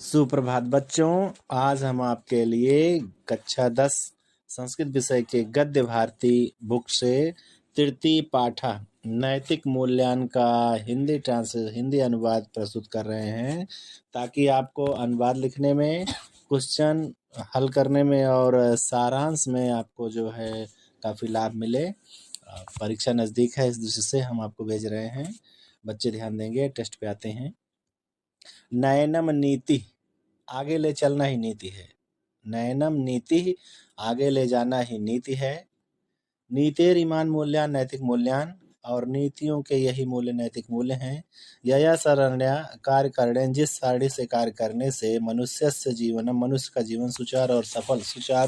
सुप्रभात बच्चों, आज हम आपके लिए कक्षा 10 संस्कृत विषय के गद्य भारती बुक से तृतीय पाठा नैतिक मूल्यांकन का हिंदी अनुवाद प्रस्तुत कर रहे हैं, ताकि आपको अनुवाद लिखने में, क्वेश्चन हल करने में और सारांश में आपको जो है काफ़ी लाभ मिले। परीक्षा नज़दीक है, इस दृष्टि से हम आपको भेज रहे हैं। बच्चे ध्यान देंगे। टेस्ट पे आते हैं। नयनम नीति, आगे ले चलना ही नीति है। नयनम नीति, आगे ले जाना ही नीति है। नीतेर ईमान मूल्यान, नैतिक मूल्यान, और नीतियों के यही मूल्य नैतिक मूल्य हैं। यया सरण्या कार्य करणे, जिस सारणी से कार्य करने से मनुष्यस्य जीवनम, मनुष्य का जीवन सुचारु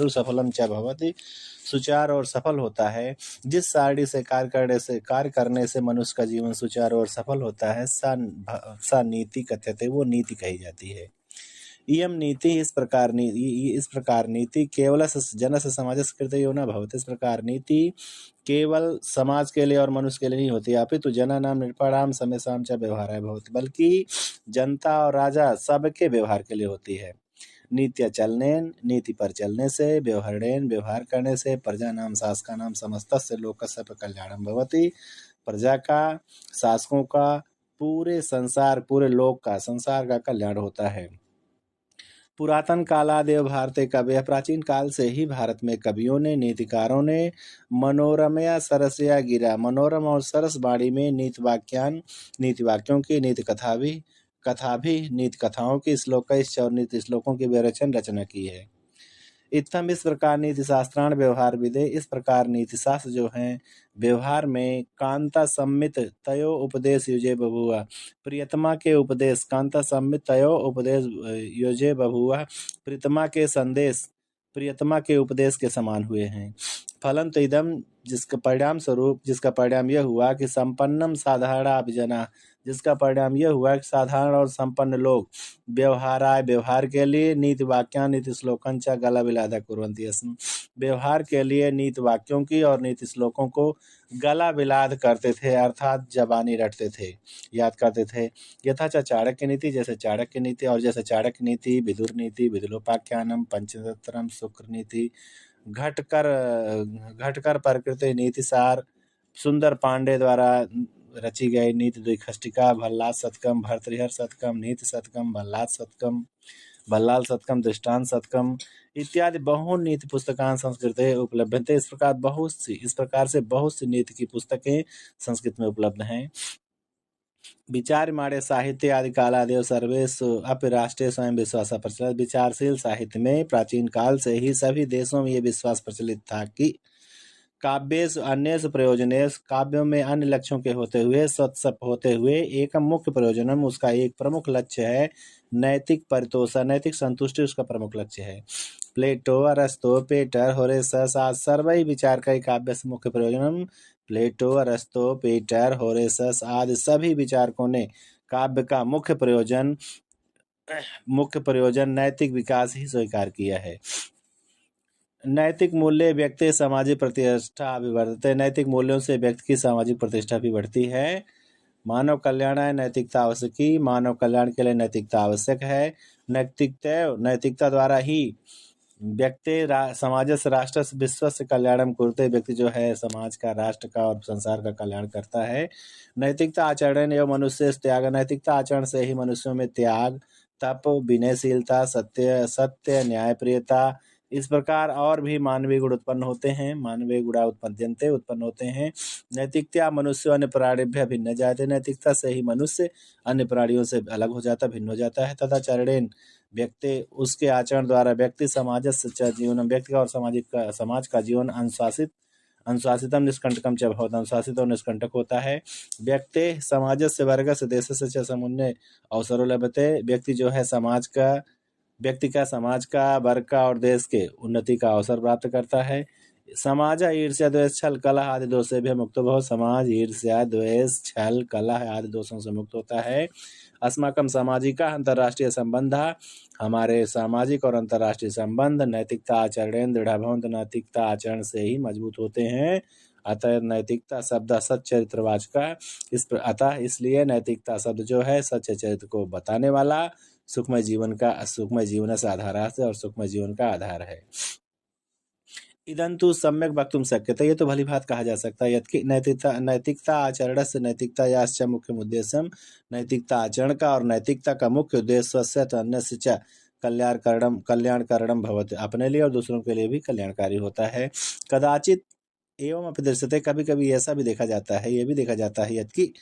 सफलम च भवति, सुचार और सफल होता है। जिस सारणी से कार्य करने से मनुष्य का जीवन सुचारू और सफल होता है, सा नीति कथ्यते, वो नीति कही जाती है। इयम नीति, इस प्रकार नीति केवल जनस्य समाजस्य कृतयो न भवति, इस प्रकार नीति केवल समाज के लिए और मनुष्य के लिए नहीं होती, अपितु जनानां नृपाणां समेषां च व्यवहाराय भवति, बल्कि जनता और राजा सबके व्यवहार के लिए होती है। नीत्या चलनेन, नीति पर चलने से, व्यवहारेण, व्यवहार करने से, प्रजानां शासकानां समस्तस्य लोकस्य कल्याणं भवति, प्रजा का, शासकों का, पूरे लोक का, संसार का कल्याण होता है। पुरातन कालादेव भारते कवि, प्राचीन काल से ही भारत में कवियों ने, नीतिकारों ने मनोरमया सरसया गिरा, मनोरम और सरस बाणी में नीति वाक्यों की, नीति कथाओं की, श्लोकैश्च और नीति श्लोकों की रचना की है। इत्थम, इस प्रकार नीति शास्त्राण व्यवहार विदे, इस प्रकार नीति शास्त्र जो हैं व्यवहार में कांता सम्मित तयो उपदेश युजे बभुआ, प्रियतमा के उपदेश, कांता सम्मित तयो उपदेश युजे बभुआ, प्रियतमा के संदेश प्रियतमा के उपदेश के समान हुए हैं। फलम तो इदम, जिसका परिणाम यह हुआ कि संपन्नम साधारणाभिजना, जिसका परिणाम यह हुआ कि साधारण और संपन्न लोग व्यवहार के लिए नीति वाक्यान नीति श्लोकन च गला विलादा कुर्वन्ति, व्यवहार के लिए नीति वाक्यों की और नीति श्लोकों को गला विलाद करते थे, अर्थात जबानी रटते थे, याद करते थे। यथा च चाणक्य नीति, जैसे चाणक्य नीति, और जैसे चाणक्य नीति, विदुर नीति, विदुलोपाख्यानम, पंचतंत्रम, शुक्र नीति, घटकर प्रकृति नीति सार, सुंदर पांडे द्वारा रची गई नीति द्विखष्टिका, भल्लाल शतकम, भर्तृहर शतकम, नीति शतकम, भल्लाल शतकम, दृष्टांत शतकम इत्यादि बहु नीति पुस्तकान संस्कृत उपलब्धते, इस प्रकार से बहुत सी नीति की पुस्तकें संस्कृत में उपलब्ध हैं। विचार माड़े साहित्य आदि कालादेव सर्वेषु अपि राष्ट्रीय स्वयं विश्वास प्रचलित, विचारशील साहित्य में प्राचीन काल से ही सभी देशों में ये विश्वास प्रचलित था कि काव्येषु अन्येषु प्रयोजनेषु, काव्यों में अन्य लक्ष्यों के होते हुए एक मुख्य प्रयोजनम, उसका एक प्रमुख लक्ष्य है, नैतिक परितोषा, नैतिक संतुष्टि उसका प्रमुख लक्ष्य है। प्लेटो, अरस्तो, पेटर, होरेसस आदि सर्वै विचारकै काव्यस्य मुख्य प्रयोजनम, प्लेटो, अरस्तो, पेटर, होरेसस आदि सभी विचारकों ने काव्य का मुख्य प्रयोजन नैतिक विकास ही स्वीकार किया है। नैतिक मूल्य व्यक्ति सामाजिक प्रतिष्ठा अभिवर्धते, नैतिक मूल्यों से व्यक्ति की सामाजिक प्रतिष्ठा भी बढ़ती है। मानव कल्याण है नैतिकता आवश्यकी, मानव कल्याण के लिए नैतिकता आवश्यक है। नैतिकता द्वारा ही व्यक्ति समाजस्य राष्ट्रस्य विश्वस्य कल्याणम कुरुते, व्यक्ति जो है समाज का, राष्ट्र का और संसार का कल्याण करता है। नैतिकता आचरण एवं मनुष्य त्याग, नैतिकता आचरण से ही मनुष्यों में त्याग, तप, विनयशीलता, सत्य, न्यायप्रियता, इस प्रकार और भी मानवीय गुण उत्पन्न होते हैं। नैतिकता मनुष्य अन्य प्राणिभ्यः भिन्न जायते, नैतिकता से ही मनुष्य अन्य प्राणियों से अलग हो जाता, भिन्न हो जाता है। तथा चरणेन, व्यक्ति उसके आचरण द्वारा व्यक्ति समाजस्य जीवनम, व्यक्ति का और समाज का जीवन अनुशासितम निष्कंटकम च भवति, अनुशासित और निष्कंटक होता है। व्यक्ति समाजस्य वर्गस्य देशस्य च समुन्नय अवसरो लभते, व्यक्ति जो है समाज का, वर्ग का और देश के उन्नति का अवसर प्राप्त करता है। समाज ईर्ष्या द्वेष छल कलह आदि दोष से भी मुक्त हो, समाज ईर्ष्या द्वेष छल कलह आदि दोषों से मुक्त होता है। अस्माकं सामाजिका अंतर्राष्ट्रीय संबंध, हमारे सामाजिक और अंतर्राष्ट्रीय संबंध नैतिकता आचरण दृढ़ भवन्ति, नैतिकता आचरण से ही मजबूत होते हैं। अतः नैतिकता शब्द सच्चरित्रवाचक, अतः इसलिए नैतिकता शब्द जो है सच्चे चरित्र को बताने वाला, सुखमय जीवन से आधार से और सुखमय जीवन का आधार है। इदंतु सम्यक वक्तुम शक्यते, ये तो भली बात कहा जा सकता है। यत्कि नैतिकता आचरणस्य नैतिकता याश्च मुख्य उद्देश्यम, नैतिकता आचरण का और नैतिकता का मुख्य उद्देश्य स्वस्य अन्यस्य च कल्याणकरणम भवति, अपने लिए और दूसरों के लिए भी कल्याणकारी होता है। कदाचित एवं अपि दृश्यते, कभी कभी ऐसा भी देखा जाता है, ये भी देखा जाता है यत्कि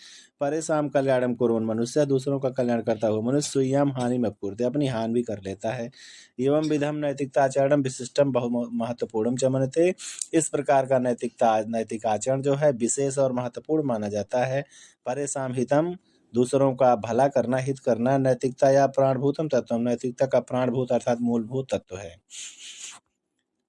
परेशान कल्याणम कुर्वन्, मनुष्य दूसरों का कल्याण करता हुआ मनुष्य स्वयं हानि में पूर्ति, अपनी हानि भी कर लेता है। एवं विधम नैतिकता आचरण विशिष्टम बहु महत्वपूर्ण च मन्यते, इस प्रकार का नैतिक आचरण जो है विशेष और महत्वपूर्ण माना जाता है। परेशान हितम, दूसरों का भला करना, हित करना, नैतिकता या प्राणभूतम तत्व, नैतिकता का प्राणभूत अर्थात मूलभूत तत्व है।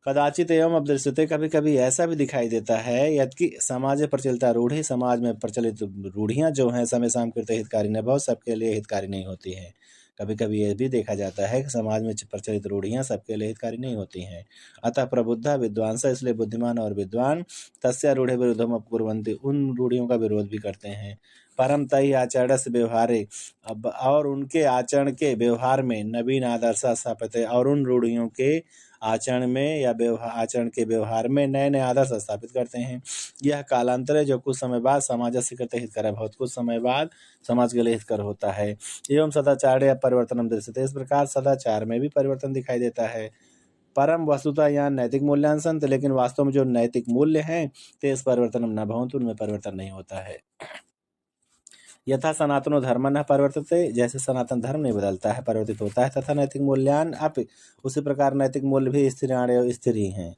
कदाचित एवं अदृश्यते, कभी कभी ऐसा भी दिखाई देता है यदि समाज प्रचलित रूढ़ी, समाज में प्रचलित रूढ़ियां जो हैं समय साम कृत्य हितकारी न भव, सबके लिए हितकारी नहीं होती हैं। कभी कभी ये भी देखा जाता है कि समाज में प्रचलित रूढ़ियां सबके लिए हितकारी नहीं होती हैं। अतः प्रबुद्धा विद्वांस, इसलिए बुद्धिमान और विद्वान तस्य रूढ़े विरुद्धम कुर्वन्ति, उन रूढ़ियों का विरोध भी करते हैं। परम तई आचरण से व्यवहारे, अब और उनके आचरण के व्यवहार में नवीन आदर्श स्थापित है, और उन रूढ़ियों के आचरण में या आचरण के व्यवहार में नए नए आदर्श स्थापित करते हैं। यह कालांतर है जो कुछ समय बाद समाज से कृत्य हितकर, बहुत कुछ समय बाद समाज के लिए हितकर होता है। एवं सदाचार या परिवर्तन दृश्यते, इस प्रकार सदाचार में भी परिवर्तन दिखाई देता है। परम वस्तुतः यहाँ नैतिक मूल्यांकन संत, लेकिन वास्तव में जो नैतिक मूल्य हैं तेज परिवर्तन न भवन्तु, उनमें परिवर्तन नहीं होता है। यथा सनातनो धर्म न परिवर्तते, जैसे सनातन धर्म नहीं बदलता है, परिवर्तित होता है, तथा नैतिक मूल्यान अपि, उसी प्रकार नैतिक मूल्य भी स्थिर ही हैं।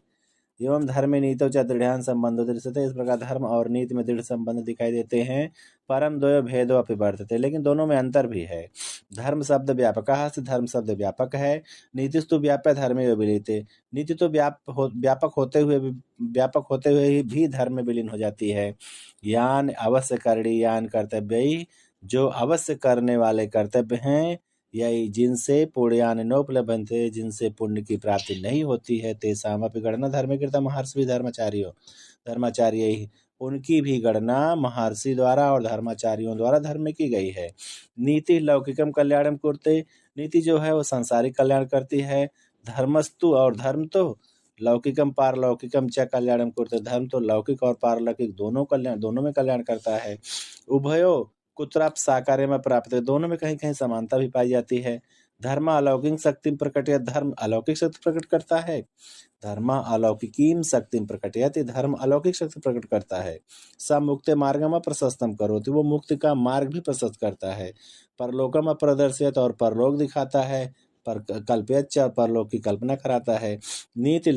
एवं धर्म नीतौ च दृढ़ संबंधो दृश्यते, इस प्रकार धर्म और नीति में दृढ़ संबंध दिखाई देते हैं। परम द्वयो भेदो अपि वर्तते, लेकिन दोनों में अंतर भी है। धर्म शब्द व्यापकः, धर्म शब्द व्यापक है। नीतिस्तु व्याप्य धर्मे विलीयते, नीति तो व्यापक होते हुए भी धर्म में विलीन हो जाती है। यान अवश्य करणी यान कर्तव्य, जो अवश्य करने वाले कर्तव्य हैं, यही जिनसे पुण्यानि नोपलभन्ते, जिनसे पुण्य की प्राप्ति नहीं होती है, तेषामपि गणना धर्मकृता महर्षि धर्माचार्य ही, उनकी भी गणना महर्षि द्वारा और धर्माचार्यों द्वारा धर्म में की गई है। नीति लौकिकम कल्याणम कुरुते, नीति जो है वो सांसारिक कल्याण करती है। धर्मस्तु, और धर्म तो लौकिकम पारलौकिकम च कल्याणम कुरुते, धर्म तो लौकिक और पारलौकिक दोनों में कल्याण करता है। उभयो कुत्राप साकार्य में प्राप्त है, दोनों में कहीं कहीं समानता भी पाई जाती है। धर्म अलौकिक शक्ति प्रकटयति, धर्म अलौकिक शक्ति प्रकट करता है। धर्म अलौकिकीम शक्ति प्रकटयति, धर्म अलौकिक शक्ति प्रकट करता है। स मुक्ति मार्गम प्रशस्तम करोति, वो मुक्ति का मार्ग भी प्रशस्त करता है। परलोकम प्रदर्शयत, और परलोक दिखाता है। पर कल्पयच्च, परलोक की कल्पना कराता है। नीति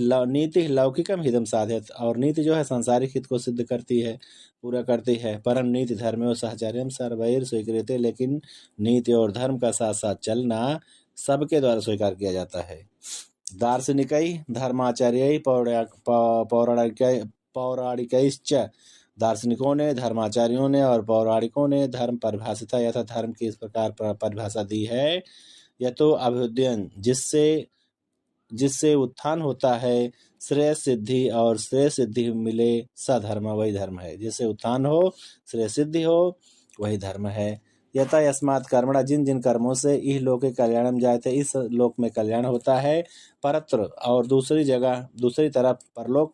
लौकिकम हितम साधयत, और नीति जो है सांसारिक हित को सिद्ध करती है, पूरा करती है। परम नीति धर्म सहचर्यम सर्वैर स्वीकृत, लेकिन नीति और धर्म का साथ साथ चलना सबके द्वारा स्वीकार किया जाता है। दार्शनिकई धर्माचार्य पौराणिकैश्च, दार्शनिकों ने, धर्माचार्यों ने और पौराणिकों ने धर्म परिभाषित यथा धर्म की इस प्रकार परिभाषा दी है। यतो अभ्युदयन, जिससे उत्थान होता है, श्रेय सिद्धि और श्रेय सिद्धि मिले, सधर्म वही धर्म है। जिससे उत्थान हो, श्रेय सिद्धि हो, वही धर्म है। यथा यस्मात् कर्मणा, जिन जिन कर्मों से इह लोके कल्याणम जायते, इस लोक में कल्याण होता है। परत्र, और दूसरी तरफ परलोक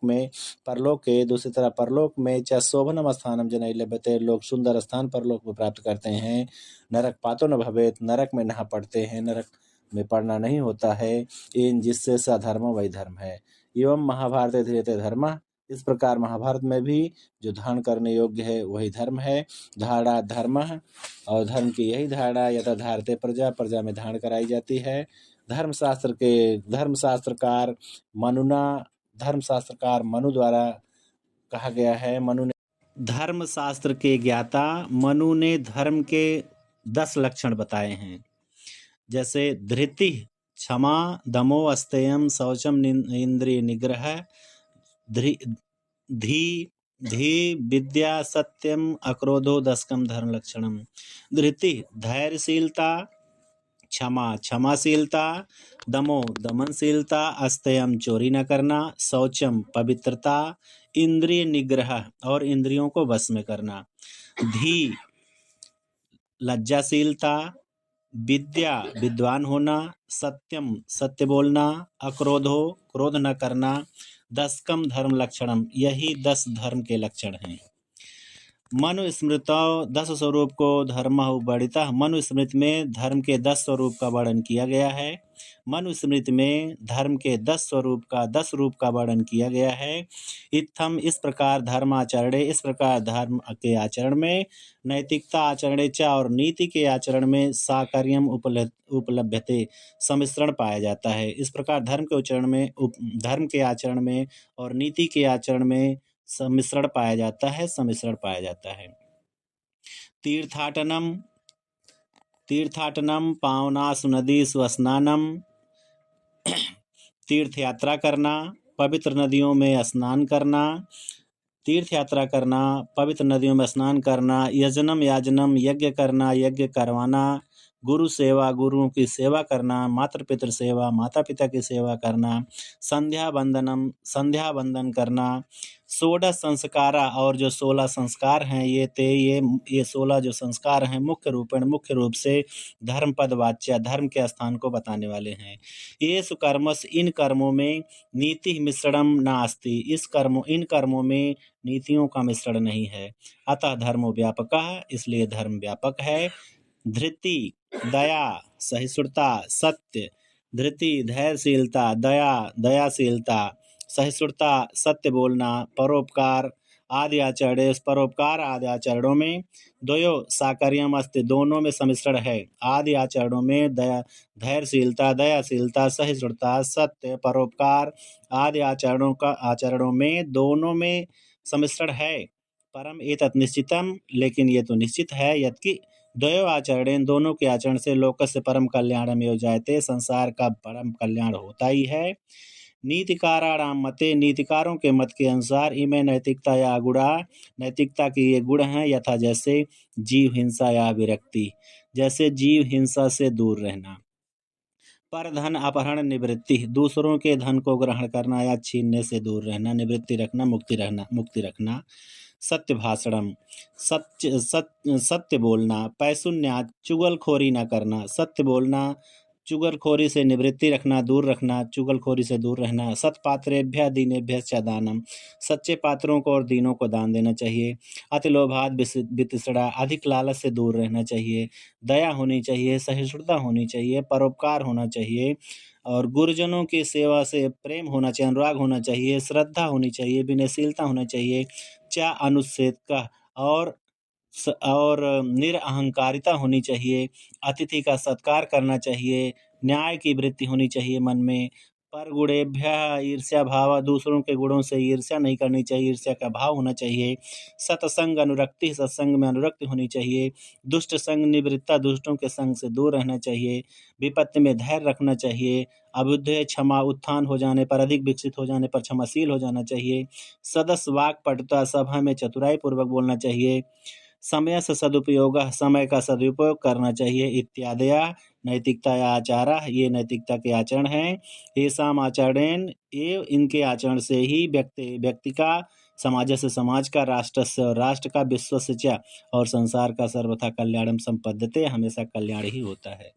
में च शोभनम स्थानम जनैः लभते, लोग सुंदर स्थान परलोक में प्राप्त करते हैं। नरक पातो न भवेत, नरक में न पड़ते हैं, नरक में पढ़ना नहीं होता है। इन जिससे सधर्म वही धर्म है। एवं महाभारत धीरते धर्म, इस प्रकार महाभारत में भी जो धारण करने योग्य है वही धर्म है। धारणा धर्म, और धर्म की यही धारणा यथा धारते प्रजा में धारण कराई जाती है। धर्मशास्त्रकार मनु द्वारा कहा गया है। धर्मशास्त्र के ज्ञाता मनु ने धर्म के 10 लक्षण बताए हैं, जैसे धृति, क्षमा, दमो, अस्तेयम, शौचम, इंद्रिय निग्रह, धी विद्या, सत्यम, अक्रोधो, दशकम धर्म लक्षणम। धृति धैर्यशीलता, क्षमा क्षमाशीलता, दमो दमनशीलता, अस्तेयम चोरी न करना, शौचम पवित्रता, इंद्रिय निग्रह और इंद्रियों को वश में करना, धी लज्जाशीलता, विद्या विद्वान होना, सत्यम सत्य बोलना, अक्रोधो क्रोध न करना, दशकम धर्म लक्षणम यही 10 धर्म के लक्षण हैं। मनुस्मृतौ 10 स्वरूप को धर्म वर्णितः मनुस्मृति में धर्म के 10 स्वरूप का वर्णन किया गया है। मनुस्मृति में धर्म के 10 रूप का वर्णन किया गया है। इत्थम इस प्रकार धर्माचरणे इस प्रकार धर्म के आचरण में, नैतिकता आचरणे च और नीति के आचरण में साकर्यम उपलभ्यते सम्मिश्रण पाया जाता है। इस प्रकार धर्म के आचरण में और नीति के आचरण में सम्मिश्रण पाया जाता है। तीर्थाटनम पावनासु नदीषु स्नानम, तीर्थ यात्रा करना, पवित्र नदियों में स्नान करना, तीर्थ यात्रा करना, पवित्र नदियों में स्नान करना, यजनम याजनम यज्ञ करना, यज्ञ करवाना, गुरु सेवा गुरुओं की सेवा करना, माता पितृ सेवा माता पिता की सेवा करना, संध्या बंदन करना, 16 संस्कारा और जो 16 संस्कार हैं ये 16 जो संस्कार हैं मुख्य रूप से धर्म पद वाच्य धर्म के स्थान को बताने वाले हैं। ये सुकर्मस इन कर्मों में नीति मिश्रणम नास्ति इन कर्मों में नीतियों का मिश्रण नहीं है। अतः धर्मो व्यापकः इसलिए धर्म व्यापक है। धृति दया सहिष्णुता, सत्य धृति धैर्यशीलता, दया दयाशीलता, सहिष्णुता सत्य बोलना, परोपकार आदि आचरणों में द्वयो साकर्यम अस्ति दोनों में सम्मिश्रण है। आदि आचरणों में धैर्यशीलता दयाशीलता सहिष्णुता सत्य परोपकार आदि आचरणों में दोनों में सम्मिश्रण है। परम एतत् निश्चितम लेकिन ये तो निश्चित है यत्कि द्वयो आचरणेन दोनों के आचरण से लोकस्य परम कल्याणमेव जायते संसार का परम कल्याण होता ही है। नीतिकाराणाम मते नीतिकारों के मत के अनुसार इमे नैतिकता या गुणा नैतिकता के ये गुण हैं यथा जैसे जीव हिंसा या विरक्ति, जैसे जीव हिंसा से दूर रहना, पर धन अपहरण निवृत्ति दूसरों के धन को ग्रहण करना या छीनने से दूर रहना, निवृत्ति रखना मुक्ति रखना, सत्य भाषणम सत्य बोलना, पैशून्यात् चुगलखोरी न करना, सत्य बोलना, चुगलखोरी से निवृत्ति रखना दूर रखना, चुगलखोरी से दूर रहना, सत्पात्रेभ्यः दीनेभ्यश्च दानम सच्चे पात्रों को और दीनों को दान देना चाहिए। अतिलोभात् वितृष्णा अधिक लालच से दूर रहना चाहिए, दया होनी चाहिए, सहिष्णुता होनी चाहिए, परोपकार होना चाहिए और गुरुजनों की सेवा से प्रेम होना चाहिए, अनुराग होना चाहिए, श्रद्धा होनी चाहिए, विनयशीलता होना चाहिए, चा अनुच्छेद का और निरअहंकारिता होनी चाहिए, अतिथि का सत्कार करना चाहिए, न्याय की वृत्ति होनी चाहिए मन में, पर गुणेभ्यः ईर्ष्या भाव दूसरों के गुणों से ईर्ष्या नहीं करनी चाहिए, ईर्ष्या का भाव होना चाहिए, सत्संग अनुरक्ति सत्संग में अनुरक्ति होनी चाहिए, दुष्ट संग निवृत्ता दूष्टों के संग से दूर रहना चाहिए, विपत्ति में धैर्य रखना चाहिए, अभ्युदय क्षमा उत्थान हो जाने पर अधिक विकसित हो जाने पर क्षमाशील हो जाना चाहिए, सदस्य वाक्पटुता सभा में चतुराई पूर्वक बोलना चाहिए, समय से सदुपयोग समय का सदुपयोग करना चाहिए इत्यादया नैतिकता या आचारा ये नैतिकता के आचरण हैं। येषाम् आचरणेन एव इनके आचरण से ही व्यक्ति का समाज से समाज का राष्ट्र से और राष्ट्र का विश्व से और संसार का सर्वथा कल्याणम संपद्यते हमेशा कल्याण ही होता है।